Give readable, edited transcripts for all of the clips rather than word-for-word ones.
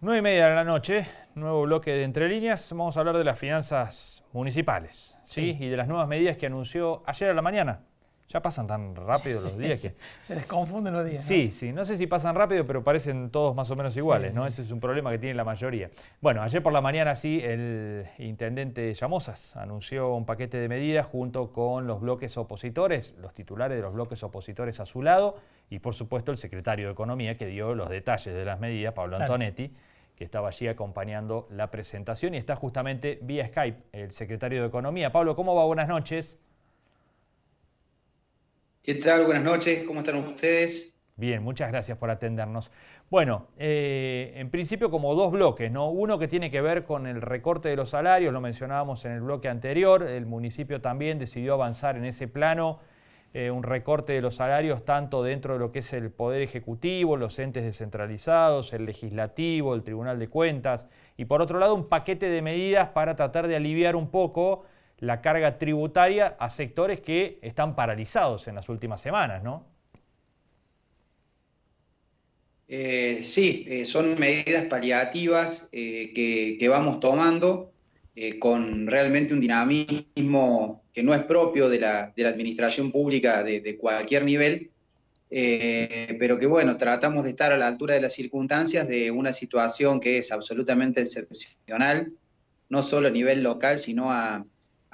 9:30 de la noche, nuevo bloque de Entre Líneas. Vamos a hablar de las finanzas municipales, ¿sí? Y de las nuevas medidas que anunció ayer a la mañana. Ya pasan tan rápido los días que... Se les confunden los días, ¿no? Sí, sí, no sé si pasan rápido, pero parecen todos más o menos iguales, ¿no? Ese es un problema que tiene la mayoría. Bueno, ayer por la mañana sí, el intendente Llamosas anunció un paquete de medidas junto con los bloques opositores, los titulares de los bloques opositores a su lado, y por supuesto el secretario de Economía que dio los detalles de las medidas, Pablo Antonetti, que estaba allí acompañando la presentación y está justamente vía Skype el secretario de Economía. Pablo, ¿cómo va? Buenas noches. ¿Qué tal? Buenas noches, ¿cómo están ustedes? Bien, muchas gracias por atendernos. Bueno, en principio como dos bloques, ¿no? Uno que tiene que ver con el recorte de los salarios, lo mencionábamos en el bloque anterior, el municipio también decidió avanzar en ese plano, un recorte de los salarios tanto dentro de lo que es el Poder Ejecutivo, los entes descentralizados, el Legislativo, el Tribunal de Cuentas, y por otro lado un paquete de medidas para tratar de aliviar un poco la carga tributaria a sectores que están paralizados en las últimas semanas, ¿no? Sí, son medidas paliativas que vamos tomando con realmente un dinamismo que no es propio de la administración pública de cualquier nivel, pero que bueno, tratamos de estar a la altura de las circunstancias de una situación que es absolutamente excepcional, no solo a nivel local, sino a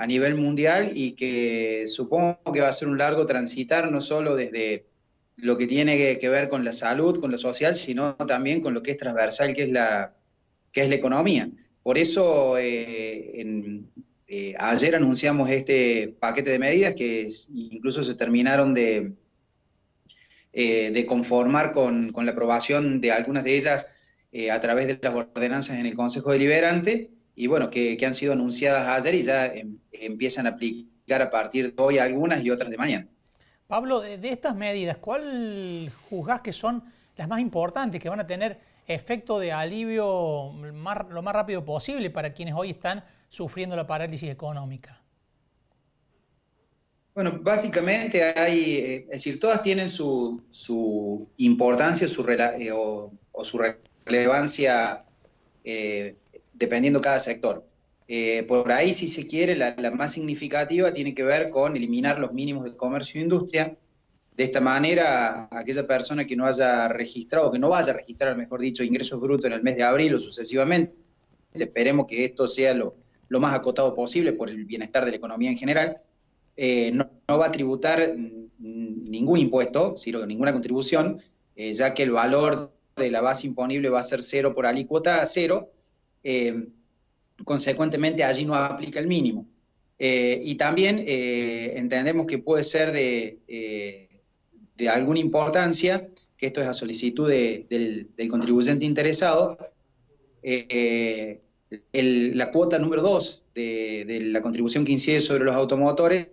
nivel mundial, y que supongo que va a ser un largo transitar, no solo desde lo que tiene que ver con la salud, con lo social, sino también con lo que es transversal, que es la economía. Por eso ayer anunciamos este paquete de medidas que incluso se terminaron de conformar con la aprobación de algunas de ellas a través de las ordenanzas en el Consejo Deliberante, y bueno, que han sido anunciadas ayer y ya empiezan a aplicar a partir de hoy algunas y otras de mañana. Pablo, de estas medidas, ¿cuál juzgás que son las más importantes, que van a tener efecto de alivio lo más rápido posible para quienes hoy están sufriendo la parálisis económica? Bueno, básicamente es decir, todas tienen su importancia o su relevancia dependiendo cada sector. Por ahí, si se quiere, la más significativa tiene que ver con eliminar los mínimos de comercio e industria. De esta manera, aquella persona que no haya registrado, que no vaya a registrar, mejor dicho, ingresos brutos en el mes de abril o sucesivamente, esperemos que esto sea lo más acotado posible por el bienestar de la economía en general, no va a tributar ningún impuesto, sino ninguna contribución, ya que el valor de la base imponible va a ser cero por alícuota cero. Consecuentemente allí no aplica el mínimo. Y también entendemos que puede ser de alguna importancia, que esto es a solicitud del contribuyente interesado, la cuota número 2 de la contribución que incide sobre los automotores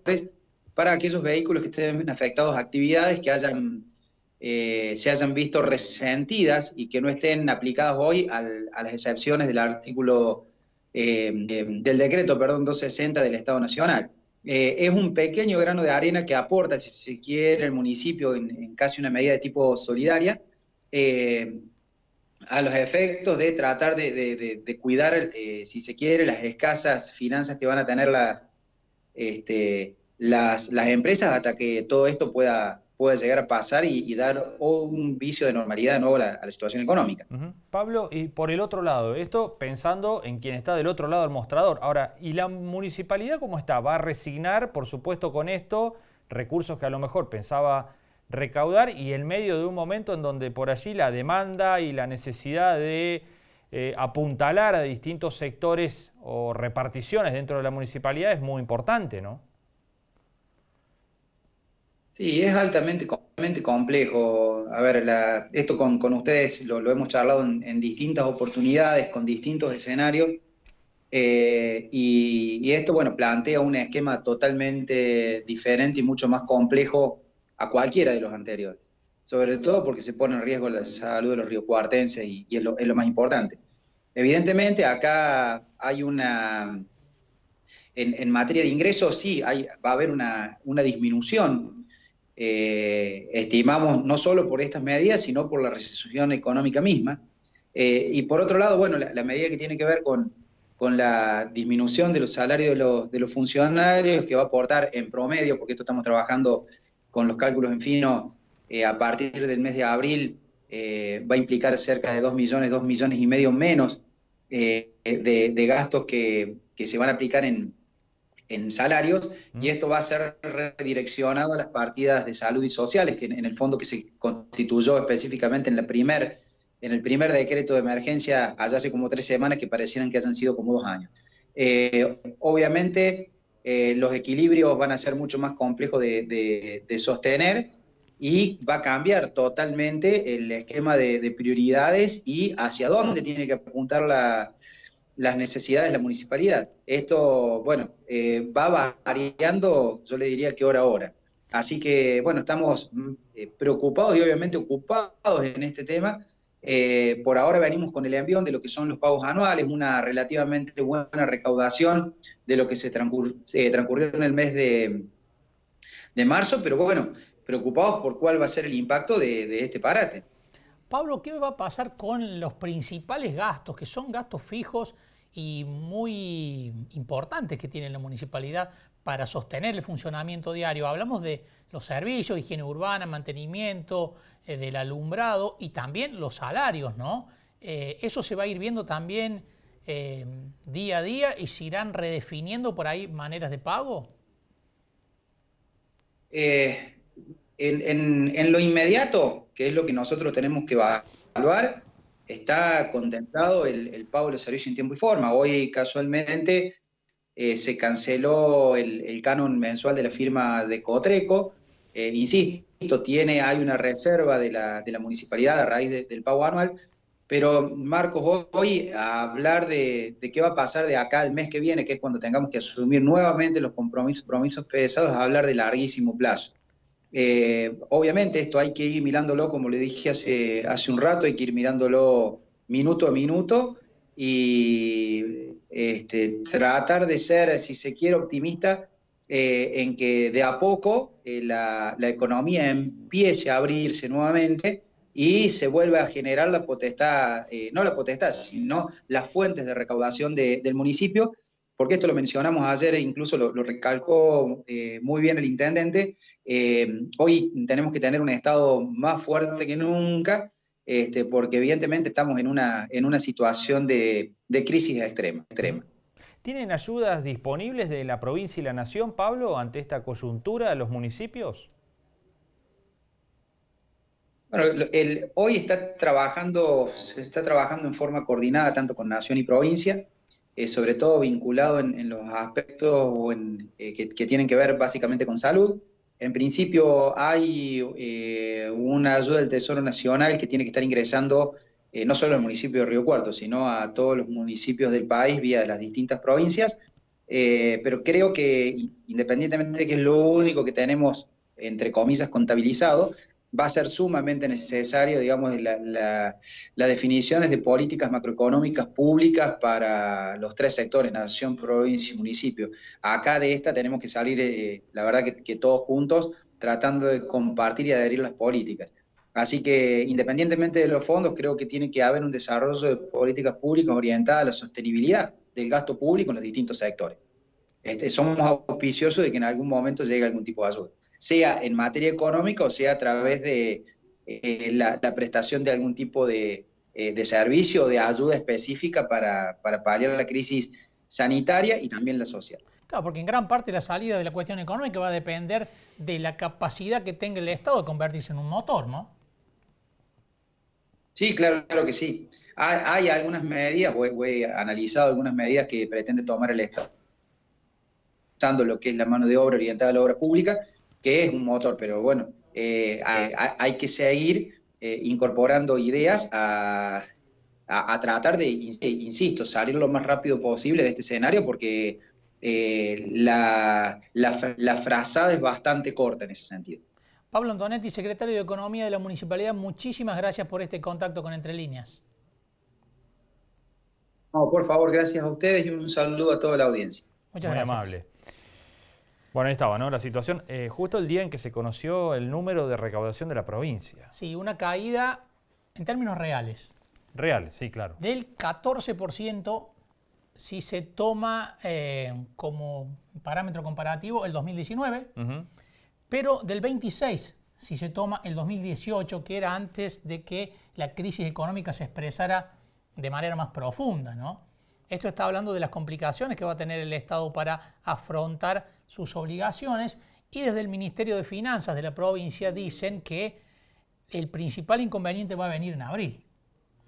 para aquellos vehículos que estén afectados a actividades que se hayan visto resentidas y que no estén aplicadas hoy a las excepciones del artículo del decreto, 260 del Estado Nacional. Es un pequeño grano de arena que aporta, si se quiere, el municipio en casi una medida de tipo solidaria, a los efectos de tratar de cuidar, si se quiere, las escasas finanzas que van a tener las empresas hasta que todo esto pueda llegar a pasar y dar un vicio de normalidad de nuevo a la situación económica. Pablo, y por el otro lado, esto pensando en quien está del otro lado del mostrador. Ahora, ¿y la municipalidad cómo está? ¿Va a resignar, por supuesto, con esto, recursos que a lo mejor pensaba recaudar y en medio de un momento en donde por allí la demanda y la necesidad de apuntalar a distintos sectores o reparticiones dentro de la municipalidad es muy importante, ¿no? Sí, es altamente complejo. A ver, esto con ustedes lo hemos charlado en distintas oportunidades, con distintos escenarios, y esto, bueno, plantea un esquema totalmente diferente y mucho más complejo a cualquiera de los anteriores, sobre todo porque se pone en riesgo la salud de los riocuartenses y es lo más importante. Evidentemente, acá hay en materia de ingresos, sí, va a haber una disminución. Estimamos no solo por estas medidas, sino por la recesión económica misma. Y por otro lado, bueno, la medida que tiene que ver con la disminución de los salarios de los funcionarios, que va a aportar en promedio, porque esto estamos trabajando con los cálculos en fino, a partir del mes de abril, va a implicar cerca de 2 millones y medio menos de gastos que se van a aplicar en salarios, y esto va a ser redireccionado a las partidas de salud y sociales, que en el fondo que se constituyó específicamente en el primer decreto de emergencia allá hace como 3 semanas, que parecieran que hayan sido como 2 años. Obviamente los equilibrios van a ser mucho más complejos de sostener, y va a cambiar totalmente el esquema de prioridades y hacia dónde tiene que apuntar las necesidades de la municipalidad. Esto, bueno, va variando, yo le diría que hora a hora. Así que, bueno, estamos preocupados y obviamente ocupados en este tema. Por ahora venimos con el envión de lo que son los pagos anuales, una relativamente buena recaudación de lo que se transcurrió en el mes de marzo, pero bueno, preocupados por cuál va a ser el impacto de este parate. Pablo, ¿qué va a pasar con los principales gastos, que son gastos fijos y muy importantes que tiene la municipalidad para sostener el funcionamiento diario? Hablamos de los servicios, higiene urbana, mantenimiento, del alumbrado y también los salarios, ¿no? Eso se va a ir viendo también día a día, y se irán redefiniendo por ahí maneras de pago. En lo inmediato, que es lo que nosotros tenemos que evaluar, está contemplado el pago de los servicios en tiempo y forma. Hoy, casualmente, se canceló el canon mensual de la firma de Cotreco. Insisto, hay una reserva de la municipalidad a raíz del pago anual, pero Marcos, hoy a hablar de qué va a pasar de acá al mes que viene, que es cuando tengamos que asumir nuevamente los compromisos pesados, a hablar de larguísimo plazo. Obviamente esto hay que ir mirándolo, como le dije hace un rato, hay que ir mirándolo minuto a minuto y tratar de ser, si se quiere, optimista en que de a poco la economía empiece a abrirse nuevamente y se vuelva a generar la potestad, no la potestad, sino las fuentes de recaudación del municipio, porque esto lo mencionamos ayer e incluso lo recalcó muy bien el intendente. Hoy tenemos que tener un Estado más fuerte que nunca, porque evidentemente estamos en una situación de crisis extrema. ¿Tienen ayudas disponibles de la provincia y la nación, Pablo, ante esta coyuntura de los municipios? Bueno, hoy se está trabajando en forma coordinada tanto con nación y provincia, sobre todo vinculado en los aspectos que tienen que ver básicamente con salud. En principio hay una ayuda del Tesoro Nacional que tiene que estar ingresando no solo al municipio de Río Cuarto, sino a todos los municipios del país vía de las distintas provincias. Pero creo que, independientemente de que es lo único que tenemos, entre comillas, contabilizado, va a ser sumamente necesario, digamos, las definiciones de políticas macroeconómicas públicas para los 3 sectores, nación, provincia y municipio. Acá de esta tenemos que salir, la verdad que todos juntos, tratando de compartir y adherir las políticas. Así que, independientemente de los fondos, creo que tiene que haber un desarrollo de políticas públicas orientadas a la sostenibilidad del gasto público en los distintos sectores. Somos auspiciosos de que en algún momento llegue algún tipo de ayuda, sea en materia económica o sea a través de la prestación de algún tipo de servicio o de ayuda específica para paliar la crisis sanitaria y también la social. Claro, porque en gran parte la salida de la cuestión económica va a depender de la capacidad que tenga el Estado de convertirse en un motor, ¿no? Sí, claro que sí. Hay algunas medidas, he analizado algunas medidas que pretende tomar el Estado, usando lo que es la mano de obra orientada a la obra pública, que es un motor, pero bueno, hay que seguir incorporando ideas a tratar de, insisto, salir lo más rápido posible de este escenario, porque la frazada es bastante corta en ese sentido. Pablo Antonetti, secretario de Economía de la Municipalidad, muchísimas gracias por este contacto con Entre Líneas. No, por favor, gracias a ustedes y un saludo a toda la audiencia. Muchas gracias. Muy amable. Bueno, ahí estaba, ¿no? La situación, justo el día en que se conoció el número de recaudación de la provincia. Sí, una caída en términos reales Reales, sí, claro. Del 14% si se toma como parámetro comparativo el 2019, pero del 26% si se toma el 2018, que era antes de que la crisis económica se expresara de manera más profunda, ¿no? Esto está hablando de las complicaciones que va a tener el Estado para afrontar sus obligaciones, y desde el Ministerio de Finanzas de la provincia dicen que el principal inconveniente va a venir en abril,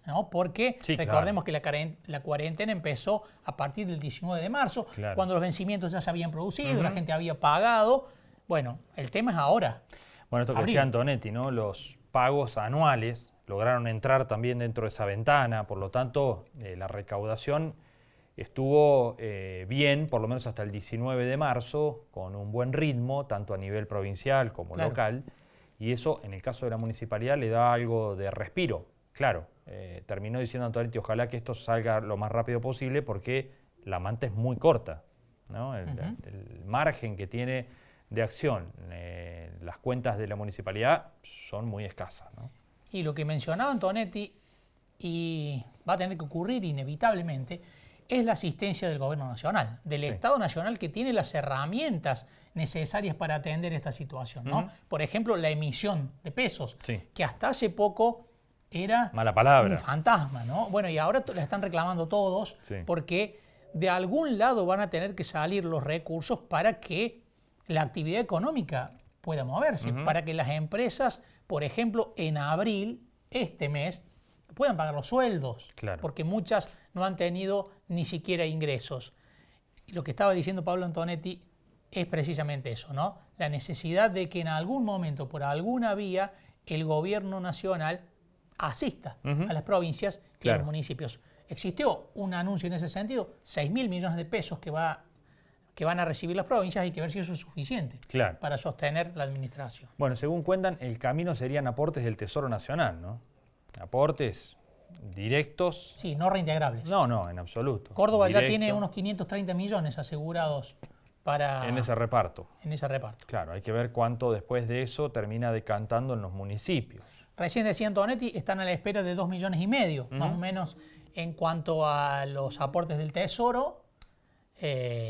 ¿no? Porque sí, recordemos que la cuarentena empezó a partir del 19 de marzo, cuando los vencimientos ya se habían producido, la gente había pagado. Bueno, el tema es ahora. Bueno, esto que decía Antonetti, ¿no? Los pagos anuales lograron entrar también dentro de esa ventana, por lo tanto, la recaudación estuvo bien, por lo menos hasta el 19 de marzo, con un buen ritmo, tanto a nivel provincial como local, y eso, en el caso de la municipalidad, le da algo de respiro. Claro, terminó diciendo Antonetti, ojalá que esto salga lo más rápido posible, porque la manta es muy corta, ¿no? El margen que tiene de acción, las cuentas de la municipalidad son muy escasas, ¿no? Y lo que mencionaba Antonetti, y va a tener que ocurrir inevitablemente, es la asistencia del Gobierno Nacional, del Estado Nacional, que tiene las herramientas necesarias para atender esta situación, ¿no? Por ejemplo, la emisión de pesos, que hasta hace poco era mala palabra, un fantasma, ¿no? Bueno, y ahora la están reclamando todos, porque de algún lado van a tener que salir los recursos para que la actividad económica pueda moverse, para que las empresas, por ejemplo, en abril, este mes, puedan pagar los sueldos, porque muchas no han tenido ni siquiera ingresos. Y lo que estaba diciendo Pablo Antonetti es precisamente eso, ¿no? La necesidad de que en algún momento, por alguna vía, el gobierno nacional asista a las provincias y a los municipios. Existió un anuncio en ese sentido, 6.000 millones de pesos que van a recibir las provincias. Hay que ver si eso es suficiente para sostener la administración. Bueno, según cuentan, el camino serían aportes del Tesoro Nacional, ¿no? Aportes directos. Sí, no reintegrables. No, en absoluto. Córdoba ya tiene unos 530 millones asegurados para... En ese reparto. En ese reparto. Claro, hay que ver cuánto después de eso termina decantando en los municipios. Recién decía Antonetti, están a la espera de 2,5 millones, más o menos, en cuanto a los aportes del Tesoro.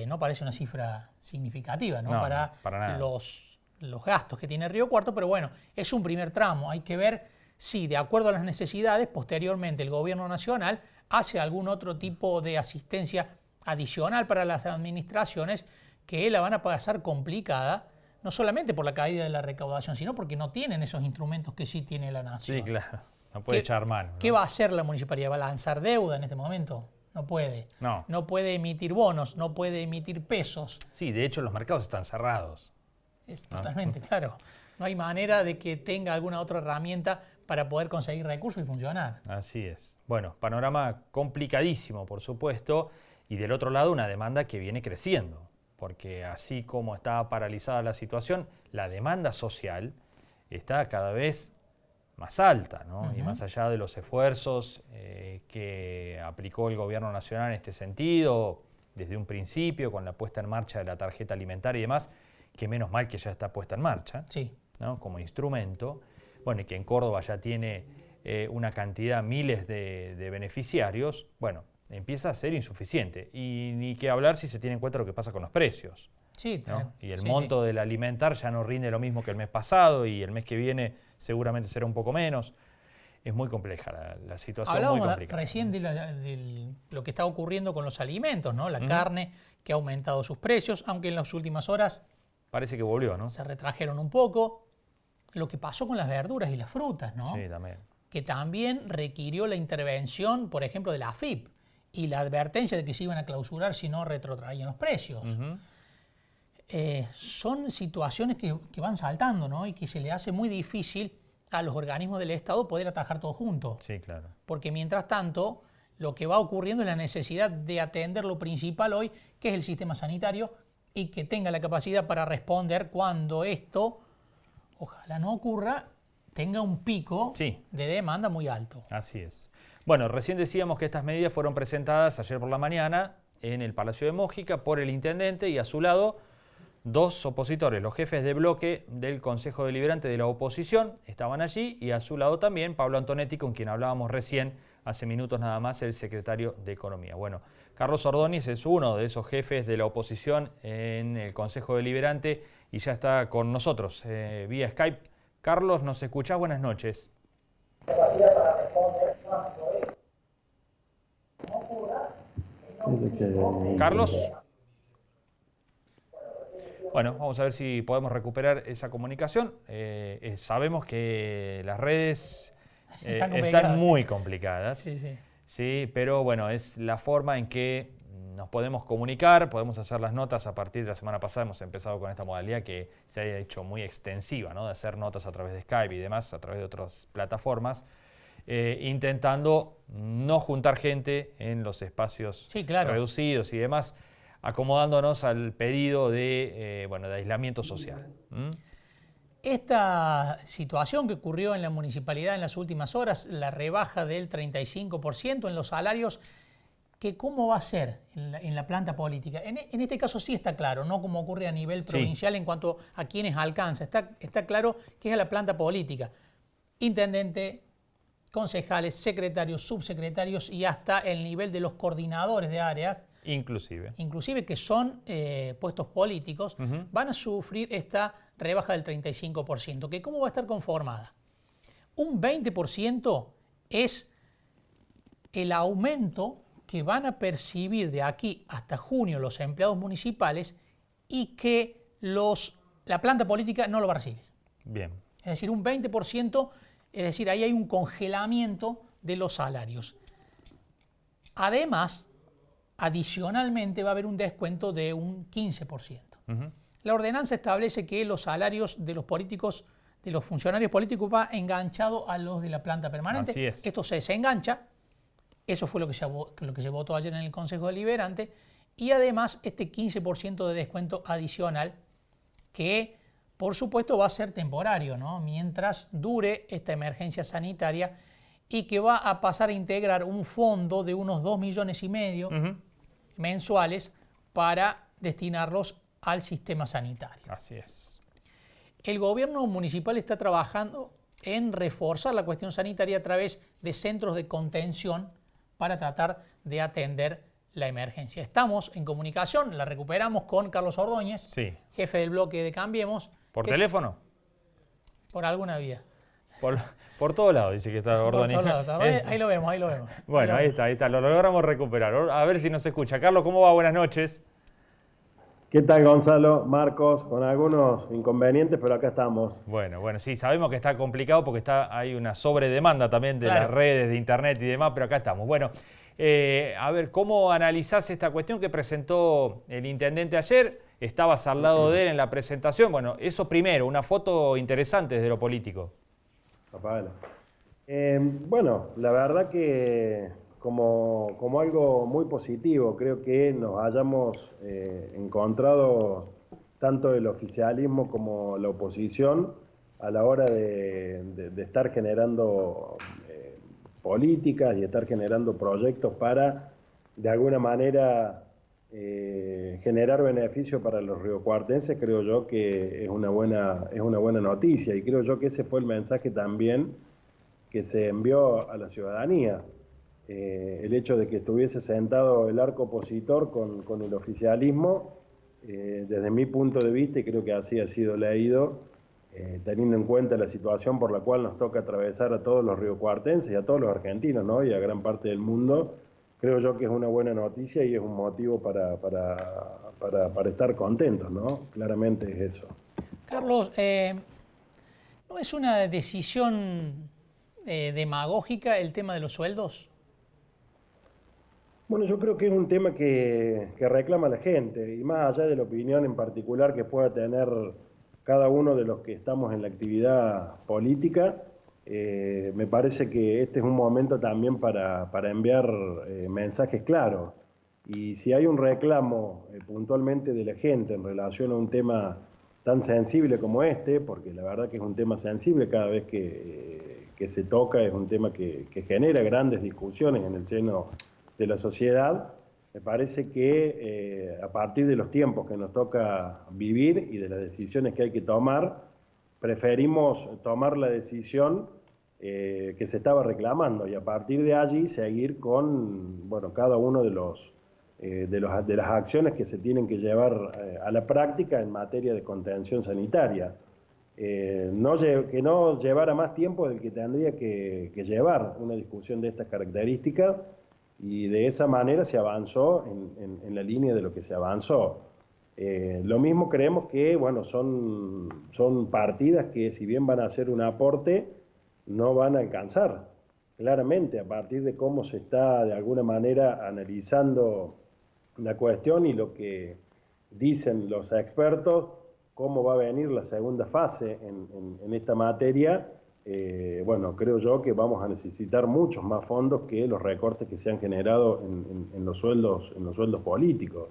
No parece una cifra significativa, ¿no? Para los gastos que tiene Río Cuarto, pero bueno, es un primer tramo. Hay que ver si, de acuerdo a las necesidades, posteriormente el Gobierno Nacional hace algún otro tipo de asistencia adicional para las administraciones que la van a pasar complicada, no solamente por la caída de la recaudación, sino porque no tienen esos instrumentos que sí tiene la nación. Sí, claro, no puede echar mano, ¿no? ¿Qué va a hacer la municipalidad? ¿Va a lanzar deuda en este momento? No puede. No puede emitir bonos, no puede emitir pesos. Sí, de hecho los mercados están cerrados. Totalmente, claro. No hay manera de que tenga alguna otra herramienta para poder conseguir recursos y funcionar. Así es. Bueno, panorama complicadísimo, por supuesto, y del otro lado una demanda que viene creciendo, porque así como está paralizada la situación, la demanda social está cada vez más alta, ¿no? Y más allá de los esfuerzos que aplicó el Gobierno Nacional en este sentido, desde un principio, con la puesta en marcha de la tarjeta alimentaria y demás, que menos mal que ya está puesta en marcha, ¿no? Como instrumento, bueno, y que en Córdoba ya tiene una cantidad, miles de beneficiarios, bueno, empieza a ser insuficiente. Y ni que hablar si se tiene en cuenta lo que pasa con los precios. ¿No? Y el monto del alimentar ya no rinde lo mismo que el mes pasado, y el mes que viene seguramente será un poco menos. Es muy compleja la situación. Hablábamos muy complicada. Recién de lo que está ocurriendo con los alimentos, ¿no? La carne, que ha aumentado sus precios, aunque en las últimas horas parece que volvió, ¿no? Se retrajeron un poco. Lo que pasó con las verduras y las frutas, ¿no? Sí, también. Que también requirió la intervención, por ejemplo, de la AFIP y la advertencia de que se iban a clausurar si no retrotraían los precios. Son situaciones que van saltando, ¿no? Y que se le hace muy difícil a los organismos del Estado poder atajar todo junto. Sí, claro. Porque mientras tanto, lo que va ocurriendo es la necesidad de atender lo principal hoy, que es el sistema sanitario, y que tenga la capacidad para responder cuando esto, ojalá no ocurra, tenga un pico de demanda muy alto. Así es. Bueno, recién decíamos que estas medidas fueron presentadas ayer por la mañana en el Palacio de Mójica por el intendente, y a su lado dos opositores, los jefes de bloque del Consejo Deliberante de la oposición, estaban allí, y a su lado también Pablo Antonetti, con quien hablábamos recién hace minutos nada más el secretario de Economía. Bueno, Carlos Ordóñez es uno de esos jefes de la oposición en el Consejo Deliberante y ya está con nosotros vía Skype. Carlos, ¿nos escuchás? Buenas noches. Carlos. Bueno, vamos a ver si podemos recuperar esa comunicación. Sabemos que las redes están muy complicadas. Sí, sí. Sí, pero bueno, es la forma en que nos podemos comunicar, podemos hacer las notas. A partir de la semana pasada hemos empezado con esta modalidad que se ha hecho muy extensiva, ¿no? De hacer notas a través de Skype y demás, a través de otras plataformas, intentando no juntar gente en los espacios reducidos y demás, acomodándonos al pedido de aislamiento social. Esta situación que ocurrió en la municipalidad en las últimas horas, la rebaja del 35% en los salarios, ¿cómo va a ser en la planta política? En este caso sí está claro, no como ocurre a nivel provincial en cuanto a quienes alcanza. Está claro que es a la planta política. Intendente, concejales, secretarios, subsecretarios y hasta el nivel de los coordinadores de áreas, inclusive que son puestos políticos, van a sufrir esta rebaja del 35%. ¿Cómo va a estar conformada? Un 20% es el aumento que van a percibir de aquí hasta junio los empleados municipales y que la planta política no lo va a recibir. Bien. Es decir, un 20%, es decir, ahí hay un congelamiento de los salarios. Además, adicionalmente va a haber un descuento de un 15%. La ordenanza establece que los salarios de los políticos, de los funcionarios políticos, va enganchado a los de la planta permanente. Así es. Esto se desengancha. Eso fue lo que se votó ayer en el Consejo Deliberante. Y además este 15% de descuento adicional que, por supuesto, va a ser temporario, ¿no? Mientras dure esta emergencia sanitaria y que va a pasar a integrar un fondo de unos 2,5 millones mensuales para destinarlos al sistema sanitario. Así es. El gobierno municipal está trabajando en reforzar la cuestión sanitaria a través de centros de contención para tratar de atender la emergencia. Estamos en comunicación, la recuperamos con Carlos Ordóñez, jefe del bloque de Cambiemos. ¿Por teléfono? Por alguna vía. Por todos lados dice que está Ordóñez. Ahí lo vemos. Bueno, ahí está, lo logramos recuperar. A ver si nos escucha. Carlos, ¿cómo va? Buenas noches. ¿Qué tal, Gonzalo? Marcos, con algunos inconvenientes, pero acá estamos. Bueno, sí, sabemos que está complicado porque hay una sobredemanda también de las redes, de internet y demás, pero acá estamos. Bueno, a ver, ¿cómo analizás esta cuestión que presentó el intendente ayer? Estabas al lado de él en la presentación. Bueno, eso primero, una foto interesante desde lo político. Bueno, la verdad que como algo muy positivo, creo que nos hayamos encontrado tanto el oficialismo como la oposición a la hora de estar generando políticas y estar generando proyectos para, de alguna manera, generar beneficio para los riocuartenses. Creo yo que es una buena noticia y creo yo que ese fue el mensaje también que se envió a la ciudadanía. El hecho de que estuviese sentado el arco opositor con el oficialismo, desde mi punto de vista, y creo que así ha sido leído, teniendo en cuenta la situación por la cual nos toca atravesar a todos los riocuartenses y a todos los argentinos, ¿no? Y a gran parte del mundo, creo yo que es una buena noticia y es un motivo para estar contentos, ¿no? Claramente es eso. Carlos, ¿no es una decisión demagógica el tema de los sueldos? Bueno, yo creo que es un tema que reclama la gente, y más allá de la opinión en particular que pueda tener cada uno de los que estamos en la actividad política, me parece que este es un momento también para enviar mensajes claros. Y si hay un reclamo puntualmente de la gente en relación a un tema tan sensible como este, porque la verdad que es un tema sensible cada vez que se toca, es un tema que genera grandes discusiones en el seno de la sociedad, me parece que a partir de los tiempos que nos toca vivir y de las decisiones que hay que tomar, preferimos tomar la decisión que se estaba reclamando, y a partir de allí seguir con, bueno, cada uno de las acciones que se tienen que llevar a la práctica en materia de contención sanitaria. Que no llevara más tiempo del que tendría que llevar una discusión de estas características, y de esa manera se avanzó en la línea de lo que se avanzó. Lo mismo creemos que, bueno, son partidas que, si bien van a hacer un aporte, no van a alcanzar. Claramente, a partir de cómo se está de alguna manera analizando la cuestión y lo que dicen los expertos, cómo va a venir la segunda fase en esta materia, bueno, creo yo que vamos a necesitar muchos más fondos que los recortes que se han generado en los sueldos políticos.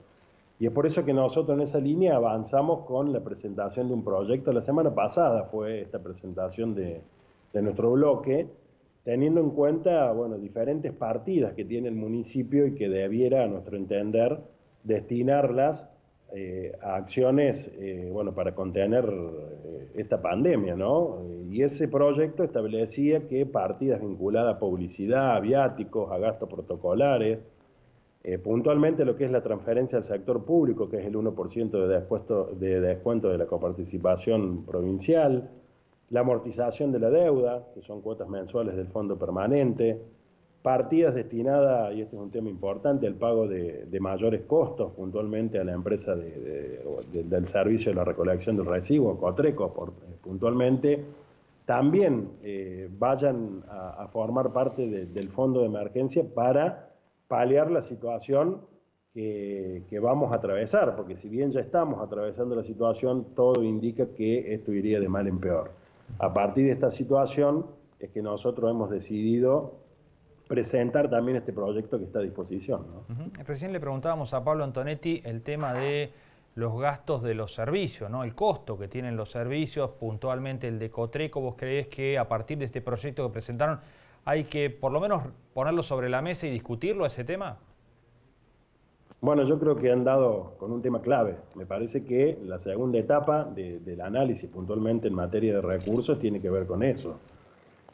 Y es por eso que nosotros en esa línea avanzamos con la presentación de un proyecto. La semana pasada fue esta presentación de nuestro bloque, teniendo en cuenta, bueno, diferentes partidas que tiene el municipio y que debiera, a nuestro entender, destinarlas a acciones, bueno, para contener esta pandemia, ¿no? Y ese proyecto establecía que partidas vinculadas a publicidad, a viáticos, a gastos protocolares, puntualmente lo que es la transferencia al sector público, que es el 1% de descuento de la coparticipación provincial, la amortización de la deuda, que son cuotas mensuales del fondo permanente, partidas destinadas, y este es un tema importante, al pago de mayores costos, puntualmente a la empresa del servicio de la recolección del residuo, Cotreco, puntualmente, también vayan a formar parte del fondo de emergencia para paliar la situación que vamos a atravesar, porque si bien ya estamos atravesando la situación, todo indica que esto iría de mal en peor. A partir de esta situación es que nosotros hemos decidido presentar también este proyecto que está a disposición, ¿no? Recién le preguntábamos a Pablo Antonetti el tema de los gastos de los servicios, ¿no? El costo que tienen los servicios, puntualmente el de Cotreco. ¿Vos creés que a partir de este proyecto que presentaron hay que por lo menos ponerlo sobre la mesa y discutirlo, ese tema? Bueno, yo creo que han dado con un tema clave. Me parece que la segunda etapa del análisis, puntualmente en materia de recursos, tiene que ver con eso.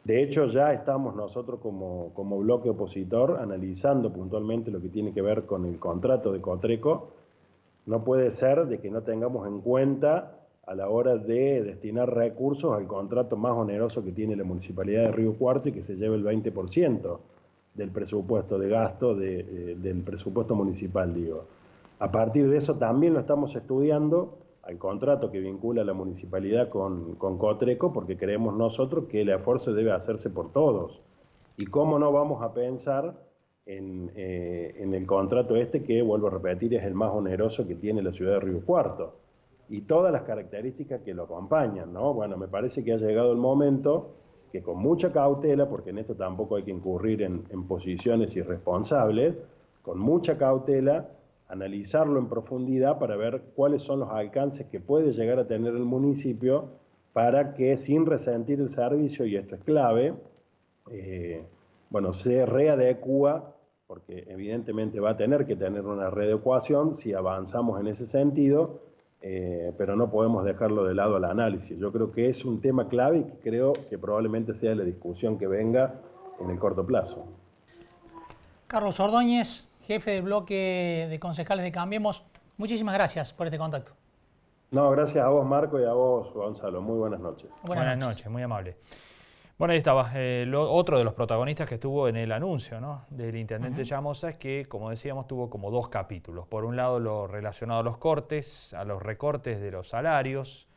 De hecho, ya estamos nosotros como bloque opositor analizando puntualmente lo que tiene que ver con el contrato de Cotreco. No puede ser de que no tengamos en cuenta a la hora de destinar recursos al contrato más oneroso que tiene la Municipalidad de Río Cuarto, y que se lleve el 20% del presupuesto de gasto del presupuesto municipal, digo. A partir de eso también lo estamos estudiando al contrato que vincula a la municipalidad con Cotreco, porque creemos nosotros que el esfuerzo debe hacerse por todos. Y cómo no vamos a pensar en el contrato que, vuelvo a repetir, es el más oneroso que tiene la ciudad de Río Cuarto, y todas las características que lo acompañan, ¿no? Bueno, me parece que ha llegado el momento que, con mucha cautela, porque en esto tampoco hay que incurrir en posiciones irresponsables, con mucha cautela, analizarlo en profundidad para ver cuáles son los alcances que puede llegar a tener el municipio, para que, sin resentir el servicio, y esto es clave, bueno, se readecúa, porque evidentemente va a tener que tener una readecuación si avanzamos en ese sentido, pero no podemos dejarlo de lado al análisis. Yo creo que es un tema clave y que creo que probablemente sea la discusión que venga en el corto plazo. Carlos Ordóñez, jefe del bloque de concejales de Cambiemos, muchísimas gracias por este contacto. No, gracias a vos, Marco, y a vos, Gonzalo. Muy buenas noches. Buenas noches, muy amable. Bueno, ahí estaba otro de los protagonistas que estuvo en el anuncio, ¿no?, del intendente Llamosa, que, como decíamos, tuvo como dos capítulos. Por un lado, lo relacionado a los cortes, a los recortes de los salarios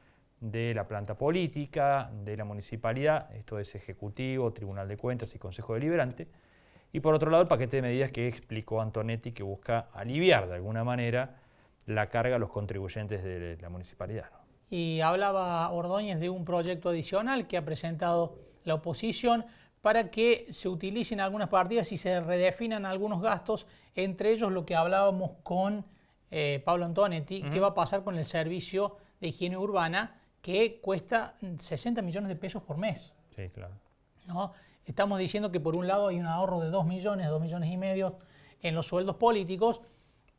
de la planta política, de la municipalidad, esto es Ejecutivo, Tribunal de Cuentas y Consejo Deliberante. Y por otro lado, el paquete de medidas que explicó Antonetti, que busca aliviar de alguna manera la carga a los contribuyentes de la municipalidad, ¿no? Y hablaba Ordóñez de un proyecto adicional que ha presentado la oposición para que se utilicen algunas partidas y se redefinan algunos gastos, entre ellos lo que hablábamos con Pablo Antonetti, qué va a pasar con el servicio de higiene urbana, que cuesta 60 millones de pesos por mes. Sí, claro. ¿No? Estamos diciendo que por un lado hay un ahorro de 2 millones, 2 millones y medio en los sueldos políticos,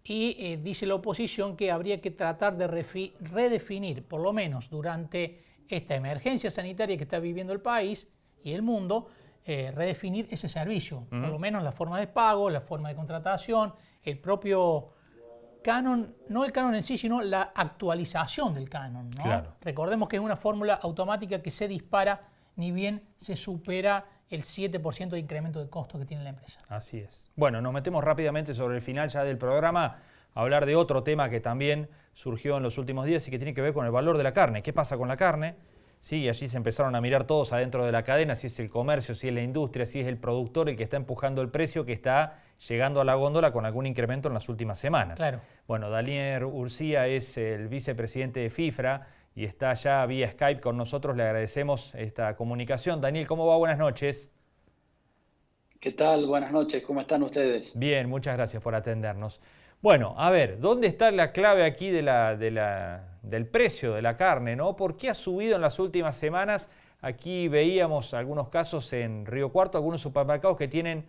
y dice la oposición que habría que tratar de redefinir, por lo menos durante esta emergencia sanitaria que está viviendo el país, y el mundo, redefinir ese servicio, por lo menos la forma de pago, la forma de contratación, el propio canon, no el canon en sí, sino la actualización del canon, ¿no? Claro. Recordemos que es una fórmula automática que se dispara ni bien se supera el 7% de incremento de costo que tiene la empresa. Así es. Bueno, nos metemos rápidamente sobre el final ya del programa a hablar de otro tema que también surgió en los últimos días y que tiene que ver con el valor de la carne. ¿Qué pasa con la carne? Sí, y allí se empezaron a mirar todos adentro de la cadena, si es el comercio, si es la industria, si es el productor el que está empujando el precio, que está llegando a la góndola con algún incremento en las últimas semanas. Claro. Bueno, Daniel Urcía es el vicepresidente de FIFRA y está ya vía Skype con nosotros. Le agradecemos esta comunicación. Daniel, ¿cómo va? Buenas noches. ¿Qué tal? Buenas noches, ¿cómo están ustedes? Bien, muchas gracias por atendernos. Bueno, a ver, ¿dónde está la clave aquí del precio de la carne, ¿no? ¿Por qué ha subido en las últimas semanas? Aquí veíamos algunos casos en Río Cuarto, algunos supermercados que tienen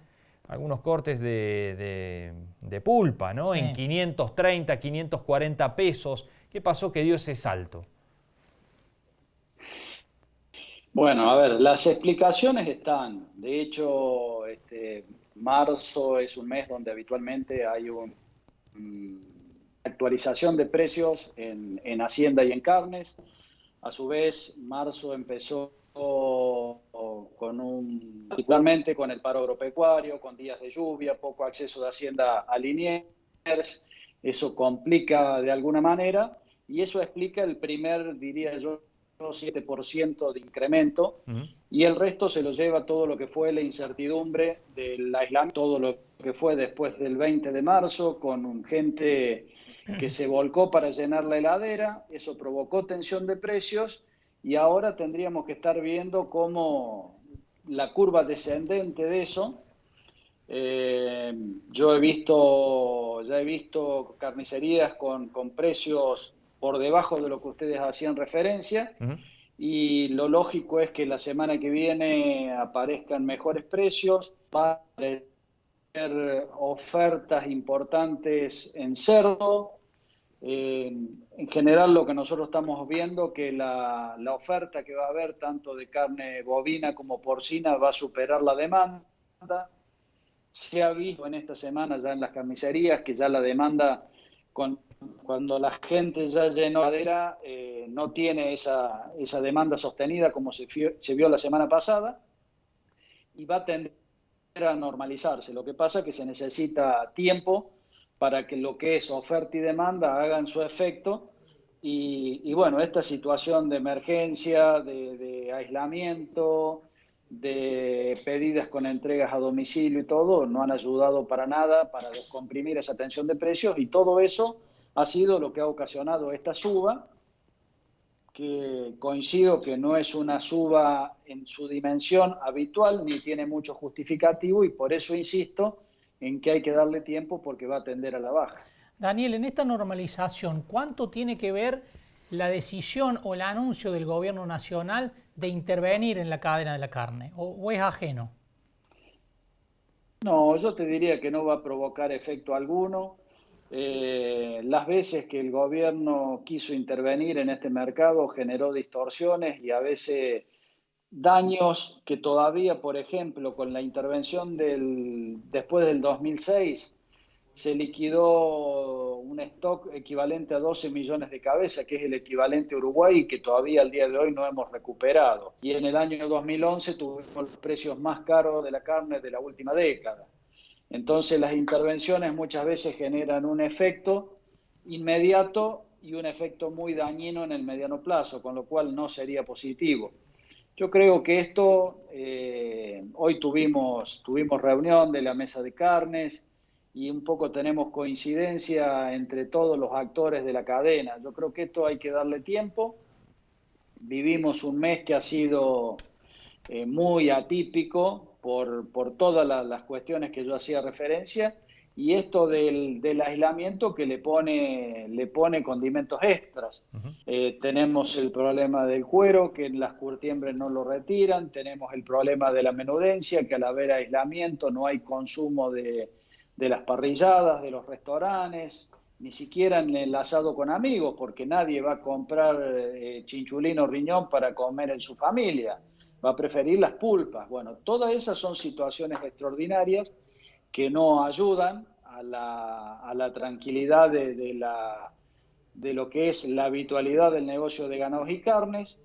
algunos cortes de pulpa, ¿no? Sí. En 530, 540 pesos. ¿Qué pasó que dio ese salto? Bueno, a ver, las explicaciones están. De hecho, marzo es un mes donde habitualmente hay una actualización de precios en Hacienda y en carnes. A su vez, marzo empezó particularmente con el paro agropecuario, con días de lluvia, poco acceso de Hacienda a Liniers. Eso complica de alguna manera y eso explica el primer, diría yo, 7% de incremento, y el resto se lo lleva todo lo que fue la incertidumbre del aislamiento, todo lo que fue después del 20 de marzo, con gente que se volcó para llenar la heladera. Eso provocó tensión de precios y ahora tendríamos que estar viendo cómo la curva descendente de eso. Yo ya he visto carnicerías con precios por debajo de lo que ustedes hacían referencia, y lo lógico es que la semana que viene aparezcan mejores precios, para haber ofertas importantes en cerdo. En general lo que nosotros estamos viendo que la oferta que va a haber tanto de carne bovina como porcina va a superar la demanda. Se ha visto en esta semana ya en las carnicerías que ya la demanda, cuando la gente ya llenó la heladera, no tiene esa demanda sostenida como se vio la semana pasada, y va a tender a normalizarse. Lo que pasa es que se necesita tiempo para que lo que es oferta y demanda hagan su efecto, y bueno, esta situación de emergencia, de aislamiento, de pedidas con entregas a domicilio y todo, no han ayudado para nada para descomprimir esa tensión de precios, y todo eso ha sido lo que ha ocasionado esta suba, que coincido que no es una suba en su dimensión habitual, ni tiene mucho justificativo, y por eso insisto en que hay que darle tiempo porque va a tender a la baja. Daniel, en esta normalización, ¿cuánto tiene que ver la decisión o el anuncio del gobierno nacional de intervenir en la cadena de la carne? ¿O es ajeno? No, yo te diría que no va a provocar efecto alguno. Las veces que el gobierno quiso intervenir en este mercado generó distorsiones y a veces daños que todavía, por ejemplo, con la intervención después del 2006, se liquidó un stock equivalente a 12 millones de cabezas, que es el equivalente a Uruguay, y que todavía al día de hoy no hemos recuperado. Y en el año 2011 tuvimos los precios más caros de la carne de la última década. Entonces las intervenciones muchas veces generan un efecto inmediato y un efecto muy dañino en el mediano plazo, con lo cual no sería positivo. Yo creo que esto, hoy tuvimos reunión de la mesa de carnes y un poco tenemos coincidencia entre todos los actores de la cadena. Yo creo que esto hay que darle tiempo. Vivimos un mes que ha sido muy atípico por todas las cuestiones que yo hacía referencia, y esto del aislamiento que le pone condimentos extras. Tenemos el problema del cuero, que en las curtiembres no lo retiran, tenemos el problema de la menudencia, que al haber aislamiento no hay consumo de las parrilladas, de los restaurantes, ni siquiera en el asado con amigos, porque nadie va a comprar chinchulín o riñón para comer en su familia. va a preferir las pulpas. Bueno, todas esas son situaciones extraordinarias que no ayudan a la tranquilidad de lo que es la habitualidad del negocio de ganados y carnes,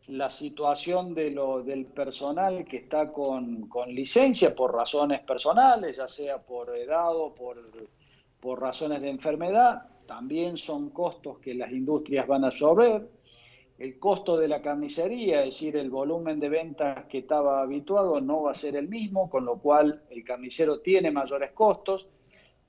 la situación del personal que está con licencia por razones personales, ya sea por edad o por razones de enfermedad, también son costos que las industrias van a absorber. El costo de la carnicería, es decir, el volumen de ventas que estaba habituado no va a ser el mismo, con lo cual el carnicero tiene mayores costos.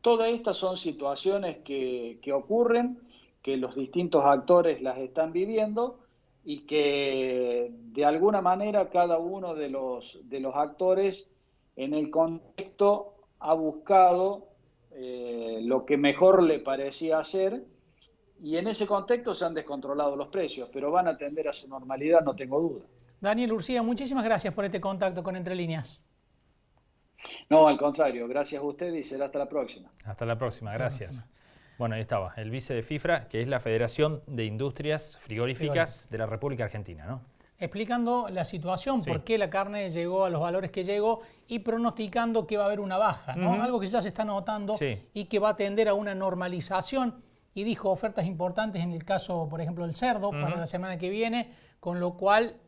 Todas estas son situaciones que ocurren, que los distintos actores las están viviendo y que de alguna manera cada uno de los actores en el contexto ha buscado lo que mejor le parecía hacer, y en ese contexto se han descontrolado los precios, pero van a tender a su normalidad, no tengo duda. Daniel Urcía, muchísimas gracias por este contacto con Entre Líneas. No, al contrario, gracias a usted y será hasta la próxima. Hasta la próxima, gracias. Bueno, ahí estaba, el vice de FIFRA, que es la Federación de Industrias Frigoríficas de la República Argentina, ¿no? Explicando la situación, Sí. por qué la carne llegó a los valores que llegó y pronosticando que va a haber una baja, ¿no? Algo que ya se está notando y que va a tender a una normalización. Y dijo ofertas importantes en el caso, por ejemplo, del cerdo para la semana que viene, con lo cual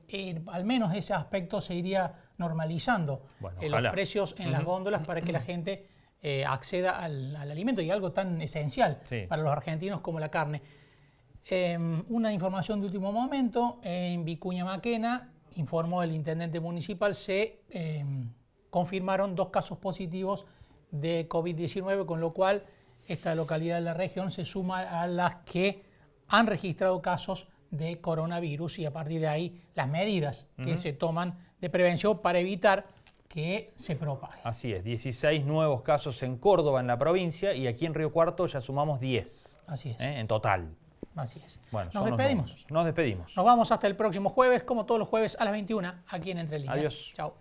al menos ese aspecto se iría normalizando. Bueno, los precios en las góndolas para que la gente acceda al alimento, y algo tan esencial para los argentinos como la carne. Una información de último momento: en Vicuña Maquena, informó el intendente municipal, se confirmaron 2 casos positivos de COVID-19, con lo cual esta localidad de la región se suma a las que han registrado casos de coronavirus, y a partir de ahí las medidas que se toman de prevención para evitar que se propague. Así es, 16 nuevos casos en Córdoba, en la provincia, y aquí en Río Cuarto ya sumamos 10. Así es. En total. Así es. Bueno, Nos despedimos. Nos despedimos. Nos vamos hasta el próximo jueves, como todos los jueves a las 21, aquí en Entre Líneas. Adiós. Chao.